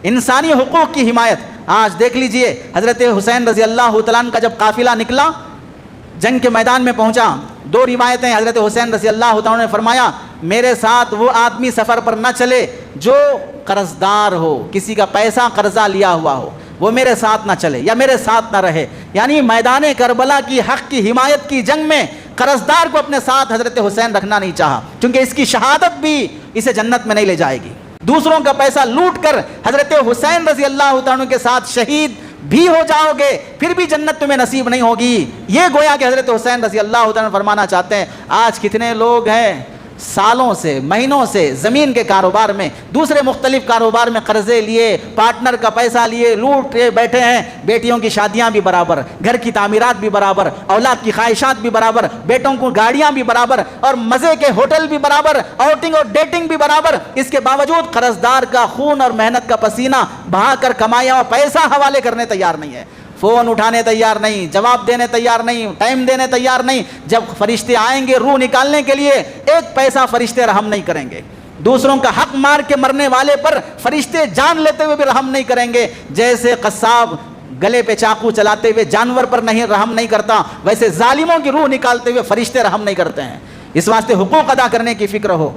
انسانی حقوق کی حمایت. آج دیکھ لیجئے حضرت حسین رضی اللہ تعالیٰ عنہ کا جب قافلہ نکلا جنگ کے میدان میں پہنچا, 2 روایتیں. حضرت حسین رضی اللہ تعالیٰ نے فرمایا میرے ساتھ وہ آدمی سفر پر نہ چلے جو قرض دار ہو, کسی کا پیسہ قرضہ لیا ہوا ہو, وہ میرے ساتھ نہ چلے یا میرے ساتھ نہ رہے. یعنی میدان کربلا کی حق کی حمایت کی جنگ میں قرض دار کو اپنے ساتھ حضرت حسین رکھنا نہیں چاہا, کیونکہ اس کی شہادت بھی اسے جنت میں نہیں لے جائے گی. دوسروں کا پیسہ لوٹ کر حضرت حسین رضی اللہ تعالیٰ کے ساتھ شہید بھی ہو جاؤ گے پھر بھی جنت تمہیں نصیب نہیں ہوگی. یہ گویا کہ حضرت حسین رضی اللہ تعالیٰ فرمانا چاہتے ہیں. آج کتنے لوگ ہیں سالوں سے مہینوں سے زمین کے کاروبار میں, دوسرے مختلف کاروبار میں قرضے لیے, پارٹنر کا پیسہ لیے لوٹ کے بیٹھے ہیں. بیٹیوں کی شادیاں بھی برابر, گھر کی تعمیرات بھی برابر, اولاد کی خواہشات بھی برابر, بیٹوں کو گاڑیاں بھی برابر, اور مزے کے ہوٹل بھی برابر, آؤٹنگ اور ڈیٹنگ بھی برابر. اس کے باوجود قرض دار کا خون اور محنت کا پسینہ بہا کر کمایا اور پیسہ حوالے کرنے تیار نہیں ہے, فون اٹھانے تیار نہیں, جواب دینے تیار نہیں, ٹائم دینے تیار نہیں. جب فرشتے آئیں گے روح نکالنے کے لیے ایک پیسہ فرشتے رحم نہیں کریں گے. دوسروں کا حق مار کے مرنے والے پر فرشتے جان لیتے ہوئے بھی رحم نہیں کریں گے. جیسے قصاب گلے پہ چاقو چلاتے ہوئے جانور پر نہیں رحم نہیں کرتا, ویسے ظالموں کی روح نکالتے ہوئے فرشتے رحم نہیں کرتے ہیں. اس واسطے حقوق ادا کرنے کی فکر ہو.